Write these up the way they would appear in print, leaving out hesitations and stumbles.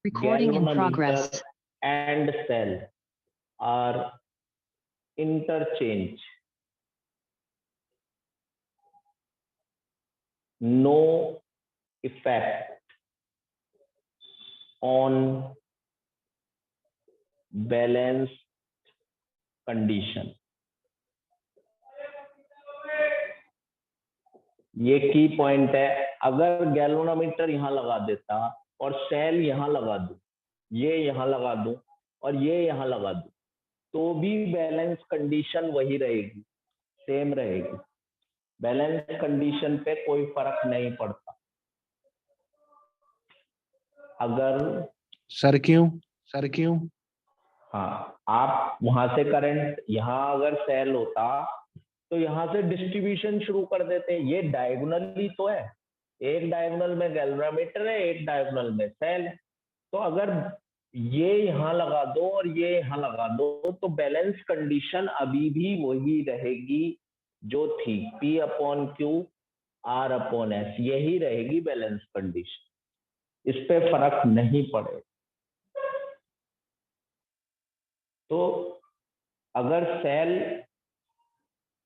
Recording in progress. galvanometer and cell are interchange. No effect on balance condition. ये की point है। अगर galvanometer यहां लगा देता और सेल यहां लगा दूं, ये यहां लगा दूं और ये यहां लगा दूं, तो भी बैलेंस कंडीशन वही रहेगी, सेम रहेगी। बैलेंस कंडीशन पे कोई फर्क नहीं पड़ता। अगर सर क्यों? हाँ, आप वहां से करंट, यहाँ अगर सेल होता तो यहाँ से डिस्ट्रीब्यूशन शुरू कर देते। ये डायगोनली तो है, एक डायगोनल में गैल्वेनोमीटर है, एक डायगोनल में सेल है। तो अगर ये यहाँ लगा दो और ये यहाँ लगा दो तो बैलेंस कंडीशन अभी भी वही रहेगी जो थी, P upon Q R upon S, यही रहेगी बैलेंस कंडीशन। इस पे फर्क नहीं पड़ेगा। तो अगर सेल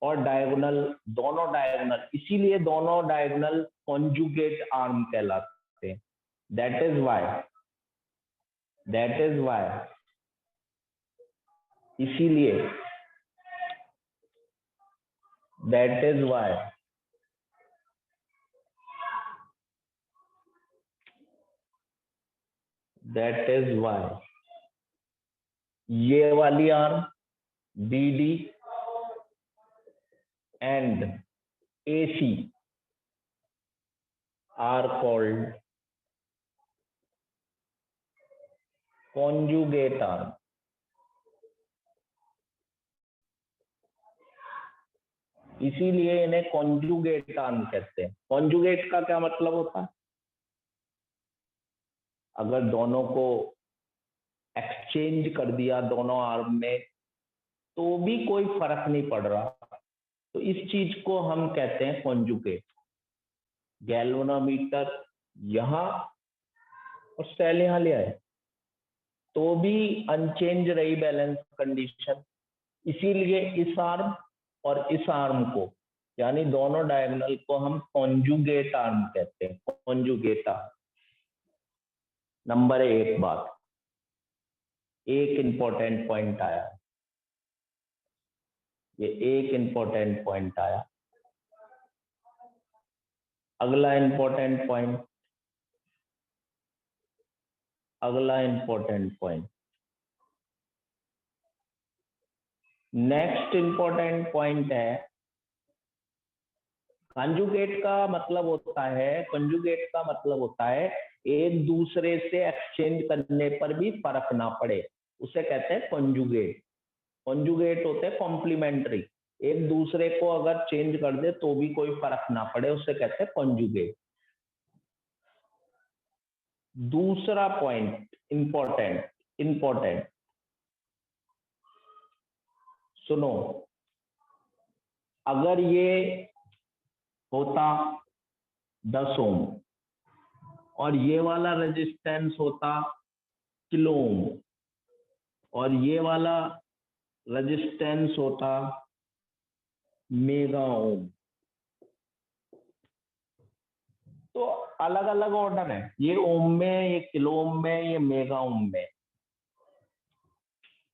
और डायगोनल, दोनों डायगोनल, इसीलिए दोनों डायगोनल कॉन्जुगेट आर्म कहलाते हैं। दैट इज वाई इसीलिए दैट इज वाई ये वाली arm BD and AC are called conjugate arm. इसीलिए इन्हें कॉन्जुगेट आर्म कहते हैं। कॉन्जुगेट का क्या मतलब होता है? अगर दोनों को एक्सचेंज कर दिया दोनों आर्म में तो भी कोई फर्क नहीं पड़ रहा, तो इस चीज को हम कहते हैं कॉन्जुगेट। गैल्वेनोमीटर यहां और सेल यहां ले आए तो भी अनचेंज रही बैलेंस कंडीशन। इसीलिए इस आर्म और इस आर्म को, यानी दोनों डायगोनल को, हम कॉन्जुगेट आर्म कहते हैं। Conjugate arm. नंबर एक बात, एक इंपॉर्टेंट पॉइंट आया, ये एक इंपॉर्टेंट पॉइंट आया। अगला important point, next important point है, कंजुगेट का मतलब होता है एक दूसरे से एक्सचेंज करने पर भी फर्क ना पड़े, उसे कहते हैं कंजुगेट। कंजुगेट होते हैं कॉम्प्लीमेंट्री, एक दूसरे को अगर चेंज कर दे तो भी कोई फर्क ना पड़े, उसे कहते हैं कंजुगेट। दूसरा पॉइंट इंपॉर्टेंट सुनो, अगर ये होता 10 ओम और ये वाला रेजिस्टेंस होता किलो ओम और ये वाला रेजिस्टेंस होता मेगा ओम, तो अलग अलग ऑर्डर है, ये ओम में, ये किलो ओम में, ये मेगा ओम में,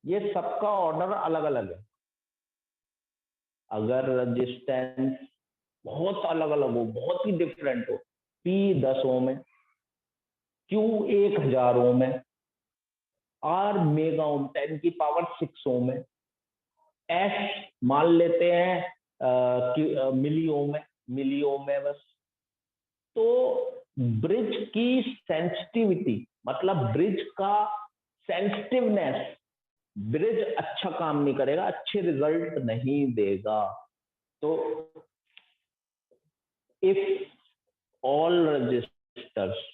ये सबका ऑर्डर अलग अलग है। अगर रेजिस्टेंस बहुत अलग अलग हो, बहुत ही डिफरेंट हो, P 10 ओम है, Q 1000 ओम है, R मेगा ओम 10 की पावर 6 ओम है, S मान लेते हैं मिली ओम है बस। तो ब्रिज की सेंसिटिविटी, मतलब ब्रिज का सेंसिटिवनेस, ब्रिज अच्छा काम नहीं करेगा, अच्छे रिजल्ट नहीं देगा। तो if all registers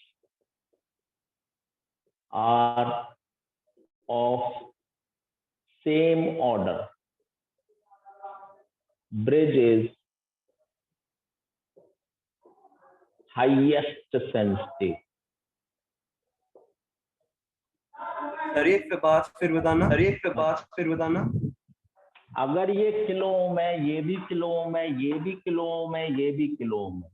are of same order, bridge is highest sensitive. Sir एक पे पास फिर बताना, सर एक पे पास फिर बताना। अगर ये किलो ओम है, ये भी किलो ओम है, ये भी किलो ओम है, ये भी किलो ओम है,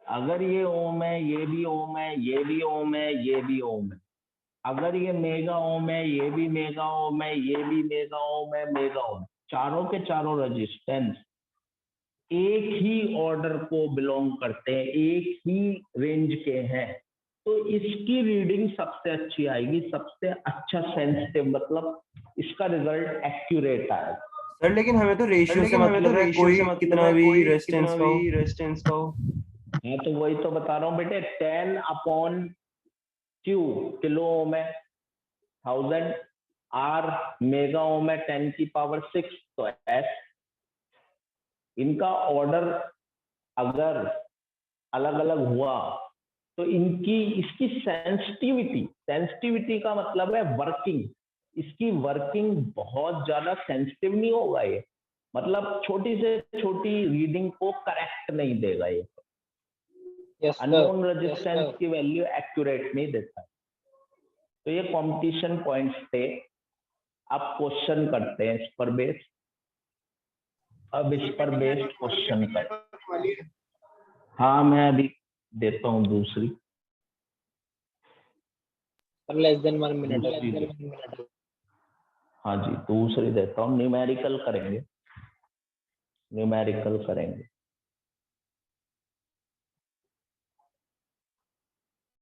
अगर ये ओम है, ये भी ओम है, ये भी ओम है, ये भी ओम है, अगर ये मेगा ओम है, ये भी मेगा ओम है, ये भी मेगा ओम है, मेगा ओम, चारों के चारों रेजिस्टेंस एक ही ऑर्डर को बिलोंग करते हैं, एक ही रेंज के हैं, तो इसकी रीडिंग सबसे अच्छी आएगी, सबसे अच्छा सेंसिटिव, मतलब इसका रिजल्ट एक्यूरेट आएगा। सर लेकिन हमें तो रेशियो से मतलब है, कोई कितना भी रेजिस्टेंस का हो। हाँ तो वही तो बता रहा हूँ बेटे, 10/Q किलो ओम है, 1000 R मेगा ओम है 10⁶, तो S। इनका ऑर्डर अगर अलग अलग हुआ तो इनकी इसकी सेंसिटिविटी का मतलब है वर्किंग, इसकी वर्किंग बहुत ज्यादा सेंसिटिव नहीं होगा ये, मतलब छोटी से छोटी रीडिंग को करेक्ट नहीं देगा ये, अननोन रेजिस्टेंस की वैल्यू एक्यूरेट नहीं देता। तो ये कंपटीशन पॉइंट्स थे। अब क्वेश्चन करते हैं इस पर बेस्ड, अब इस पर बेस्ड क्वेश्चन कर। हाँ मैं अभी देता हूँ दूसरी, लेस देन 1 मिनट। हाँ जी दूसरी देता हूँ, न्यूमेरिकल करेंगे, न्यूमेरिकल करेंगे।